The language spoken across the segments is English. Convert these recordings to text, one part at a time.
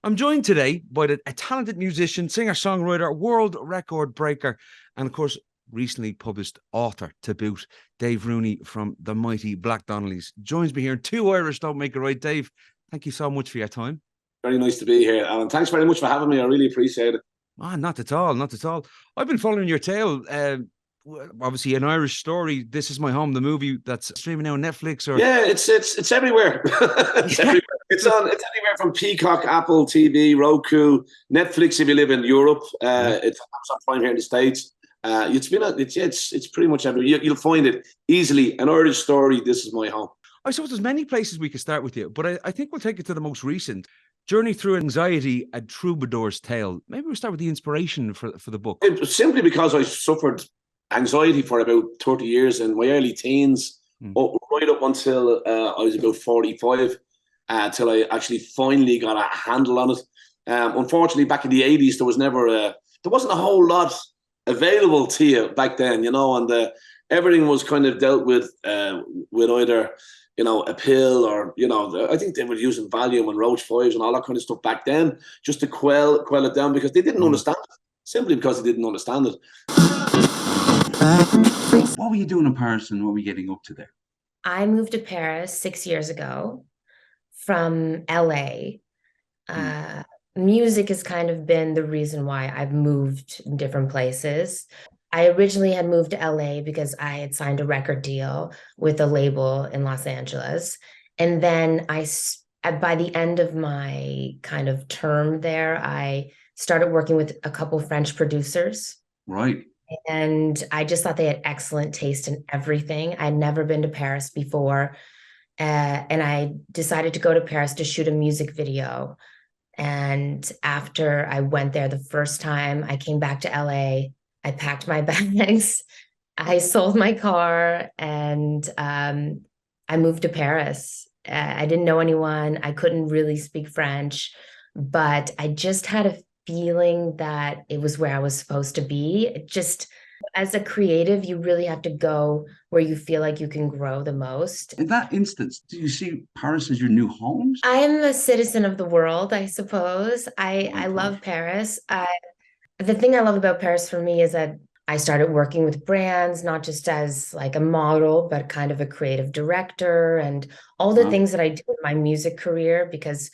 I'm joined today by a talented musician, singer, songwriter, world record breaker, and of course, recently published author to boot, Dave Rooney from the mighty Black Donnellys. Joins me here. Two Irish don't make it right. Dave, thank you so much for your time. Very nice to be here, Alan. Thanks very much for having me. I really appreciate it. Not at all, not at all. I've been following your tale. Obviously, An Irish Story. This Is My Home, the movie that's streaming now on Netflix. Or yeah, it's everywhere. It's everywhere. It's anywhere from Peacock, Apple TV, Roku, Netflix if you live in Europe. It's Amazon Prime here in the States. It's pretty much everywhere. You'll find it easily. An Irish Story. This Is My Home. I suppose there's many places we could start with you, but I think we'll take it to the most recent. Journey Through Anxiety, a Troubadour's Tale. Maybe we'll start with the inspiration for the book. Simply because I suffered anxiety for about 30 years in my early teens, right up until I was about 45, till I actually finally got a handle on it. Unfortunately, back in the 80s, there wasn't a whole lot available to you back then, and everything was kind of dealt with either, a pill or, I think they were using Valium and Roach 5s and all that kind of stuff back then just to quell it down because they didn't understand it, simply because they didn't understand it. What were you doing in Paris and what were you getting up to there? I moved to Paris 6 years ago from LA. Music has kind of been the reason why I've moved in different places. I originally had moved to LA because I had signed a record deal with a label in Los Angeles. And then by the end of my kind of term there, I started working with a couple French producers. Right. And I just thought they had excellent taste in everything. I'd never been to Paris before. And I decided to go to Paris to shoot a music video. And after I went there the first time, I came back to LA. I packed my bags, I sold my car, and I moved to Paris. I didn't know anyone. I couldn't really speak French, but I just had a feeling that it was where I was supposed to be. Just as a creative, you really have to go where you feel like you can grow the most. In that instance, do you see Paris as your new home? I am a citizen of the world, I suppose. I love Paris. The thing I love about Paris for me is that I started working with brands, not just as like a model, but kind of a creative director and all the things that I do in my music career, because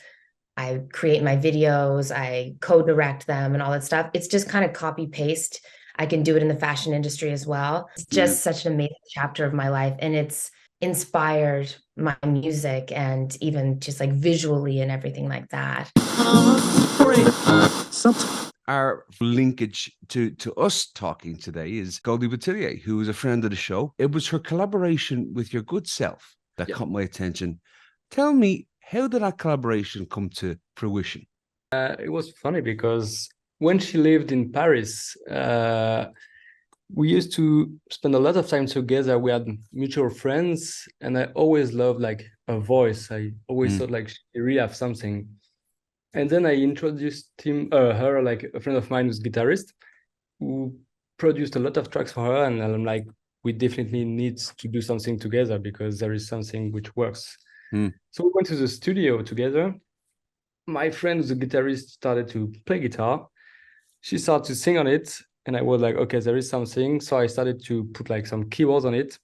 I create my videos, I co-direct them and all that stuff. It's just kind of copy paste. I can do it in the fashion industry as well. It's just such an amazing chapter of my life. And it's inspired my music and even just like visually and everything like that. Our linkage to us talking today is Goldie Boutilier, who is a friend of the show. It was her collaboration with your good self that caught my attention. Tell me, how did that collaboration come to fruition? It was funny because when she lived in Paris, we used to spend a lot of time together. We had mutual friends, and I always loved like her voice. I always thought like she really have something. And then I introduced her, like a friend of mine who's a guitarist, who produced a lot of tracks for her. And I'm like, we definitely need to do something together because there is something which works. So we went to the studio together. My friend who's a guitarist started to play guitar. She started to sing on it. And I was like, okay, there is something. So I started to put like some keywords on it.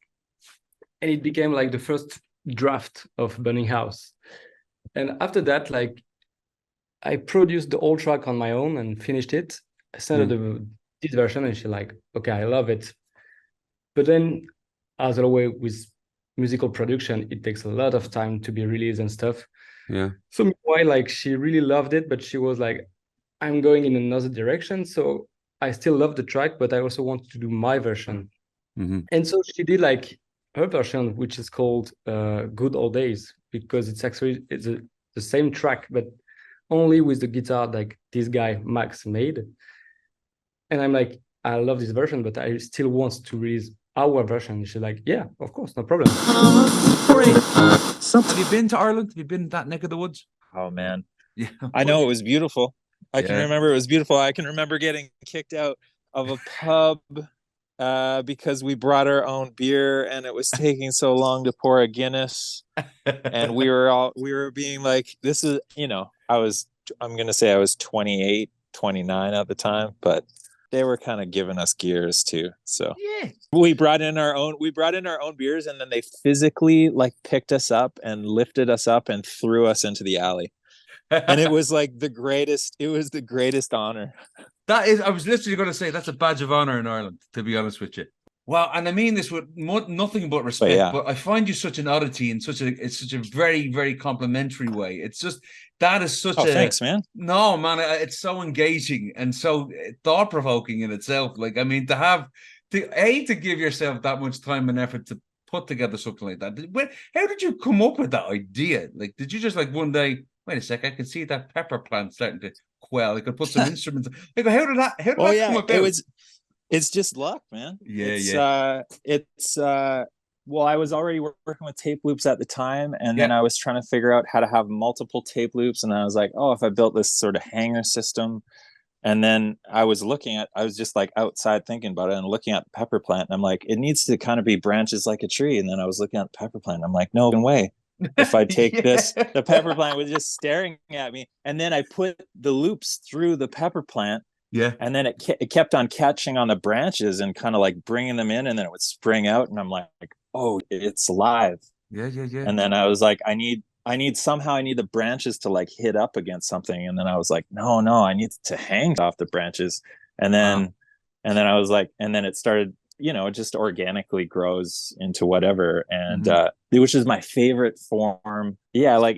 And it became like the first draft of Burning House. And after that, like, I produced the whole track on my own and finished it. I sent her this version and she's like, okay, I love it. But then, as always with musical production, it takes a lot of time to be released and stuff. Yeah. So meanwhile, like, she really loved it, but she was like, I'm going in another direction. So I still love the track, but I also want to do my version. And so she did like her version, which is called Good Old Days, because it's actually the same track, but only with the guitar like this guy Max made. And I'm like, I love this version, but I still want to release our version. She's like, yeah, of course, no problem. Have you been to Ireland? Have you been that neck of the woods? Oh man, yeah. I know it was beautiful. I can remember it was beautiful. I can remember getting kicked out of a pub because we brought our own beer and it was taking so long to pour a Guinness. And we were being like, this is, I was I'm going to say I was 28, 29 at the time, but they were kind of giving us gears too. So Yeah. we brought in our own beers, and then they physically like picked us up and lifted us up and threw us into the alley. And it was like the greatest honor. That is, I was literally going to say that's a badge of honor in Ireland, to be honest with you. Well, and I mean this with nothing but respect, but I find you such an oddity in such a very, very complimentary way. It's just, that is such thanks, man. No, man, it's so engaging and so thought-provoking in itself. Like, I mean, to give yourself that much time and effort to put together something like that. How did you come up with that idea? Like, did you just like one day, wait a sec, I can see that pepper plant starting to quell. I could put some instruments. Like, how did that come about? It's just luck, man. Well, I was already working with tape loops at the time, and then I was trying to figure out how to have multiple tape loops, and I was like, oh, if I built this sort of hanger system. And then I was just like outside thinking about it and looking at the pepper plant, and I'm like, it needs to kind of be branches like a tree. And then I was looking at the pepper plant, and I'm like, no way. If I take this, the pepper plant was just staring at me. And then I put the loops through the pepper plant. Yeah. And then it kept on catching on the branches and kind of like bringing them in, and then it would spring out. And I'm like, oh, it's live. Yeah. And then I was like, I need the branches to like hit up against something. And then I was like, no, I need to hang off the branches. And then I was like, and then it started, it just organically grows into whatever. And which is my favorite form. Yeah, like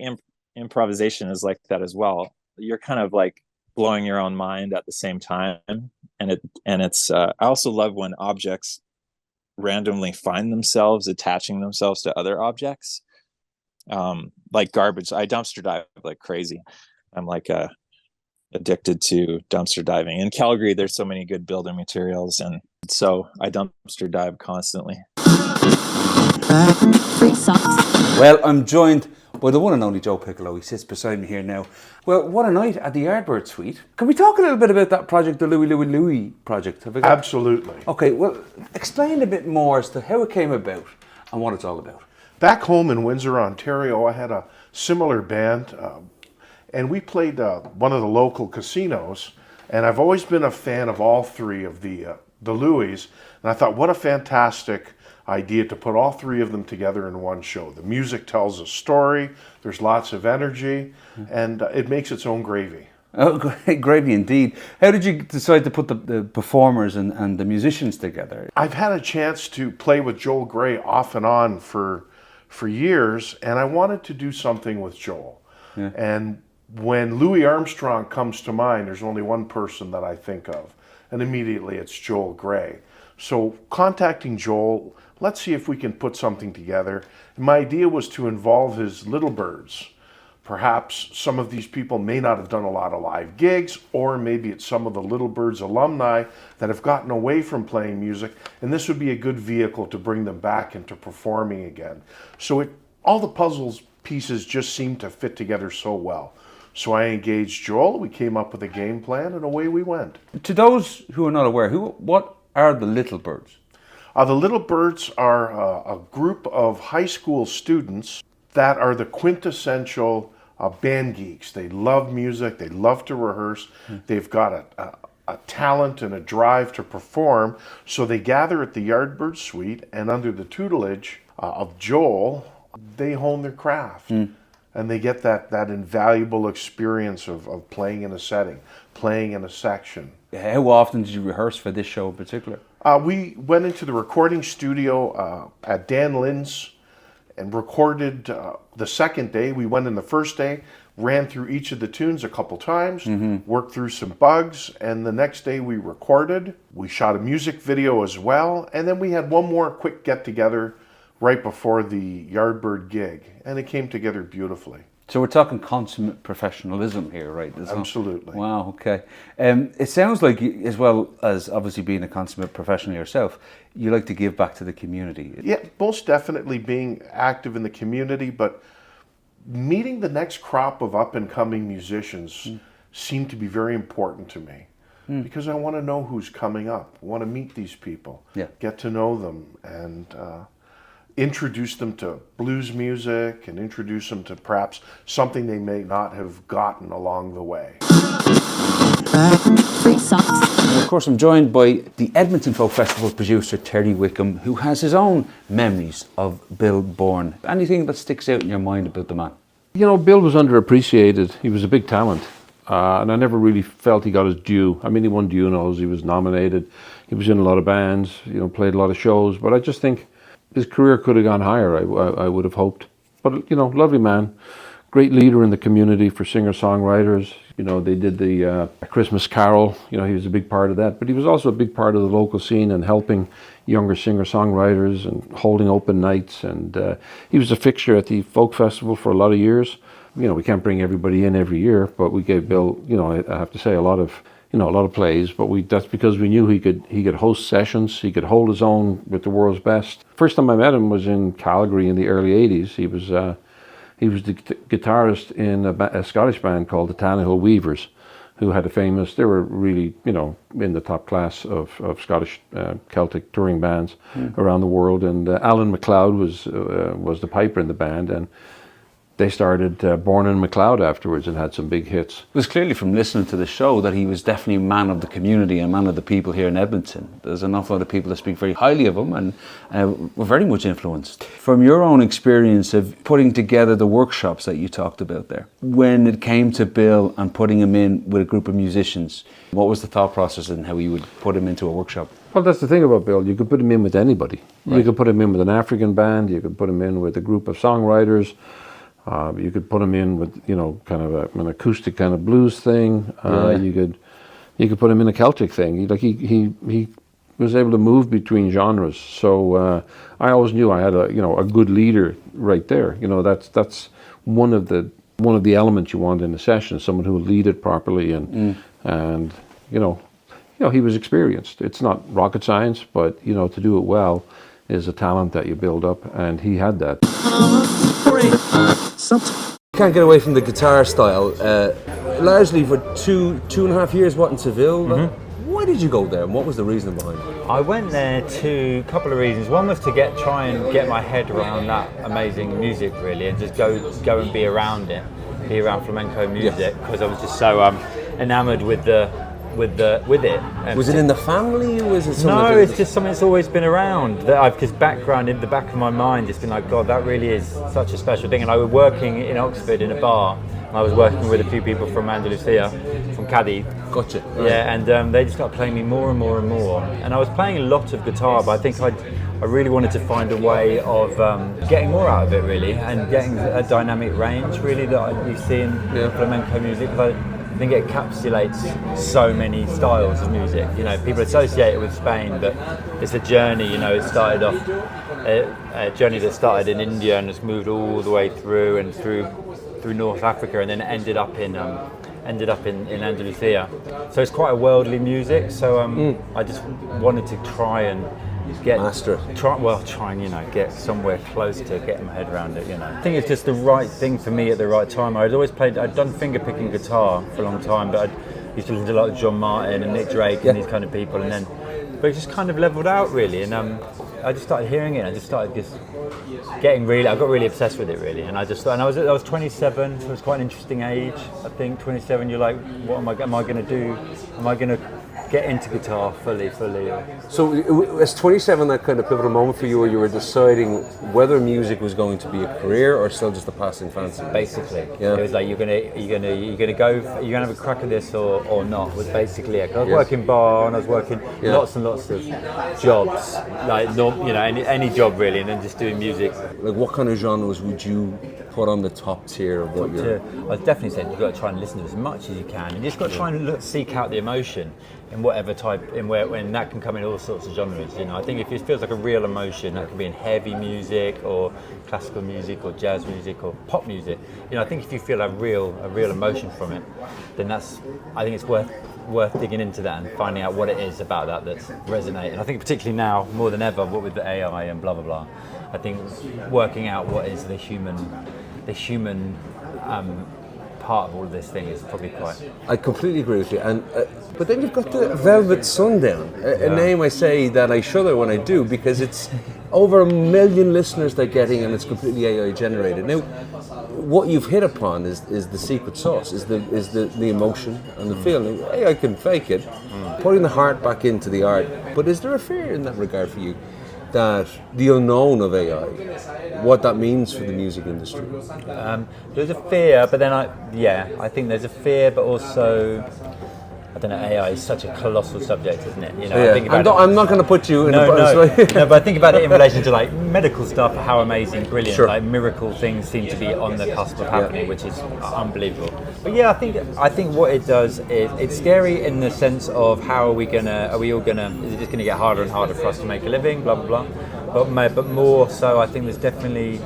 improvisation is like that as well. You're kind of like blowing your own mind at the same time. And it's I also love when objects randomly find themselves attaching themselves to other objects. Like garbage. I dumpster dive like crazy. I'm like addicted to dumpster diving. In Calgary, there's so many good building materials, and so I dumpster dive constantly. Well, I'm joined by the one and only Joe Piccolo. He sits beside me here now. Well, what a night at the Yardbird Suite. Can we talk a little bit about that project, the Louis project? Absolutely. Okay, well, explain a bit more as to how it came about and what it's all about. Back home in Windsor, Ontario, I had a similar band, and we played one of the local casinos, and I've always been a fan of all three of the Louis, and I thought, what a fantastic idea to put all three of them together in one show. The music tells a story, there's lots of energy, and it makes its own gravy. Oh, gravy indeed. How did you decide to put the performers and the musicians together? I've had a chance to play with Joel Gray off and on for years, and I wanted to do something with Joel. Yeah. And when Louis Armstrong comes to mind, there's only one person that I think of, and immediately it's Joel Gray. So contacting Joel, let's see if we can put something together. And my idea was to involve his little birds. Perhaps some of these people may not have done a lot of live gigs, or maybe it's some of the Little Birds alumni that have gotten away from playing music, and this would be a good vehicle to bring them back into performing again. So all the puzzle pieces just seemed to fit together so well. So I engaged Joel, we came up with a game plan, and away we went. To those who are not aware, what are the Little Birds? The Little Birds are a group of high school students that are the quintessential band geeks. They love music, they love to rehearse, they've got a talent and a drive to perform, so they gather at the Yardbird Suite, and under the tutelage of Joel, they hone their craft. And they get that invaluable experience of playing in a setting, playing in a section. How often did you rehearse for this show in particular? We went into the recording studio at Dan Lynn's and recorded the second day. We went in the first day, ran through each of the tunes a couple times, worked through some bugs, and the next day we recorded. We shot a music video as well, and then we had one more quick get-together right before the Yardbird gig, and it came together beautifully. So we're talking consummate professionalism here, right? Absolutely. Wow, okay. It sounds like, as well as obviously being a consummate professional yourself, you like to give back to the community. Yeah, most definitely being active in the community, but meeting the next crop of up-and-coming musicians seemed to be very important to me. Because I want to know who's coming up. I want to meet these people, get to know them, and introduce them to blues music and introduce them to perhaps something they may not have gotten along the way. And of course, I'm joined by the Edmonton Folk Festival producer, Terry Wickham, who has his own memories of Bill Bourne. Anything that sticks out in your mind about the man? You know, Bill was underappreciated. He was a big talent. And I never really felt he got his due. I mean, he won Junos, he was nominated, he was in a lot of bands, you know, played a lot of shows, but I just think his career could have gone higher, I would have hoped. But, you know, lovely man, great leader in the community for singer-songwriters. You know, they did the Christmas Carol, you know, he was a big part of that, but he was also a big part of the local scene and helping younger singer-songwriters and holding open nights, and he was a fixture at the Folk Festival for a lot of years. You know, we can't bring everybody in every year, but we gave Bill, you know, I have to say, a lot of plays, but that's because we knew he could host sessions, he could hold his own with the world's best. First time I met him was in Calgary in the early 80s. He was the guitarist in a Scottish band called the Tannahill Weavers, who had they were really, you know, in the top class of Scottish Celtic touring bands around the world, and Alan MacLeod was the piper in the band, and they started Bourne and MacLeod afterwards and had some big hits. It was clearly from listening to the show that he was definitely a man of the community and man of the people here in Edmonton. There's an awful lot of people that speak very highly of him and were very much influenced. From your own experience of putting together the workshops that you talked about there, when it came to Bill and putting him in with a group of musicians, what was the thought process and how you would put him into a workshop? Well, that's the thing about Bill. You could put him in with anybody. Right. You could put him in with an African band. You could put him in with a group of songwriters. You could put him in with, you know, kind of an acoustic kind of blues thing. You could put him in a Celtic thing. He was able to move between genres. So I always knew I had a good leader right there. You know, that's one of the elements you want in a session, someone who will lead it properly and you know he was experienced. It's not rocket science, but you know, to do it well is a talent that you build up, and he had that. Can't get away from the guitar style. Largely for two and a half years, in Seville. Mm-hmm. Why did you go there, and what was the reason behind it? I went there to a couple of reasons. One was to try and get my head around that amazing music, really, and just go and be around it, be around flamenco music, because I was just so enamoured with it. Was it in the family? Was it something? No, it's just something that's always been around. That I've just background in the back of my mind. It's been like, God, that really is such a special thing. And I was working in Oxford in a bar, and I was working with a few people from Andalusia, from Cadiz. Gotcha. Right. Yeah, and they just started playing me more and more and more. And I was playing a lot of guitar, but I think I really wanted to find a way of getting more out of it, really, and getting a dynamic range, really, that you see in flamenco music. I think it encapsulates so many styles of music. You know, people associate it with Spain, but it's a journey. You know, it started off a journey that started in India and has moved all the way through and through North Africa, and then ended up in Andalusia. So it's quite a worldly music. So I just wanted to try and master. Try and get somewhere close to getting my head around it. You know, I think it's just the right thing for me at the right time. I'd done finger picking guitar for a long time, but I used to listen to a lot of John Martin and Nick Drake and these kind of people, but it just kind of leveled out, really, and I just started hearing it. I just started getting I got really obsessed with it, really, and I was 27, so it was quite an interesting age. I think 27, you're like, what am I going to do? Am I going to get into guitar fully? So was 27 that kind of pivotal moment for you, where you were deciding whether music was going to be a career or still just a passing fancy? Basically, it was like you're gonna have a crack at this or not. Was basically it. I was working bar and I was working lots and lots of jobs, like any job really, and then just doing music. Like, what kind of genres would you put on the top tier of what you're? I definitely said you've got to try and listen to as much as you can, and you just got to try and seek out the emotion in whatever type, when that can come in all sorts of genres. You know, I think if it feels like a real emotion, that can be in heavy music or classical music or jazz music or pop music. You know, I think if you feel a real emotion from it, then I think it's worth digging into that and finding out what it is about that that's resonating. I think particularly now more than ever, what with the AI and blah blah blah, I think working out what is the human part of all of this thing is probably quite. I completely agree with you, and but then you've got the Velvet Sundown, a name I say that I shudder when I do, because it's over 1 million listeners they're getting, and it's completely AI generated. Now, what you've hit upon is the secret sauce, is the emotion and the feeling. AI can fake it, putting the heart back into the art. But is there a fear in that regard for you, that the unknown of AI, what that means for the music industry? There's a fear, but then I think there's a fear, but also, I don't know, AI is such a colossal subject, isn't it? You know, I think I'm not going to put you in no, but I think about it in relation to like medical stuff, how amazing, brilliant, Sure. like miracle things seem to be on the cusp of happening, which is unbelievable. But yeah, I think what it does is, it's scary in the sense of how are we all gonna, is it just gonna get harder and harder for us to make a living, blah, blah, blah. But more so, I think there's definitely,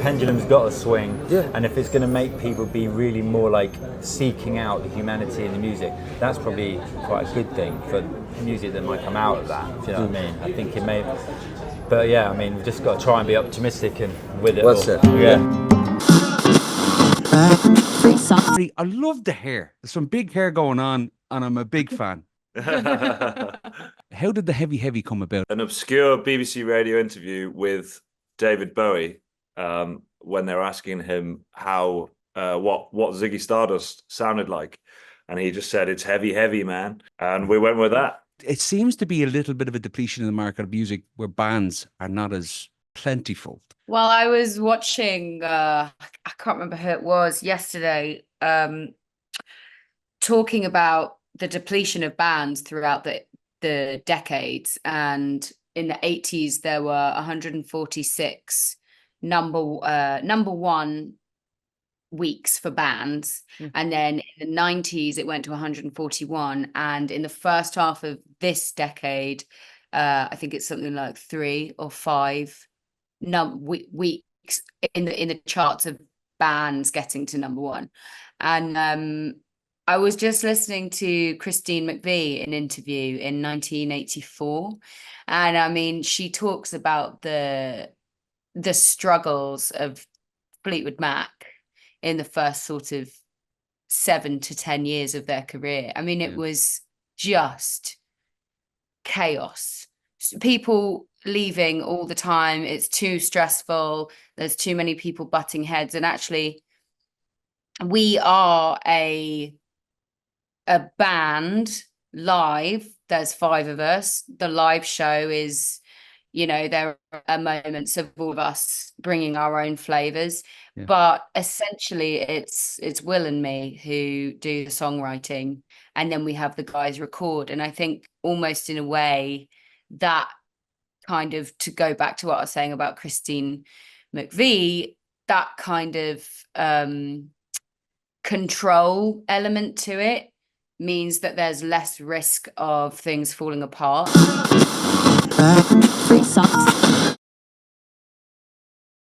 pendulum's got to swing, and if it's going to make people be really more like seeking out the humanity in the music, that's probably quite a good thing for music that might come out of that. Do you know what I mean? I think it may, but yeah, I mean, we've just got to try and be optimistic and with it. Well said. Yeah. I love the hair. There's some big hair going on, and I'm a big fan. How did the heavy come about? An obscure BBC radio interview with David Bowie, when they were asking him how what Ziggy Stardust sounded like, and he just said, "It's heavy, man," and we went with that. It seems to be a little bit of a depletion in the market of music where bands are not as plentiful. Well, I was watching, I can't remember who it was yesterday, talking about the depletion of bands throughout the decades. And in the 80s, there were 146 number one weeks for bands. And then in the 90s, it went to 141. And in the first half of this decade, I think it's something like 3 or 5 weeks in the charts of bands getting to number one. And I was just listening to Christine McVie, an interview in 1984, and I mean, she talks about the struggles of Fleetwood Mac in the first sort of 7 to 10 years of their career. I mean, it was just chaos. People leaving all the time. It's too stressful. There's too many people butting heads. And actually, we are a band live. There's 5 of us. The live show is, you know, there are moments of all of us bringing our own flavors. But essentially, it's Will and me who do the songwriting, and then we have the guys record. And I think almost in a way that kind of, to go back to what I was saying about Christine McVie, that kind of control element to it means that there's less risk of things falling apart.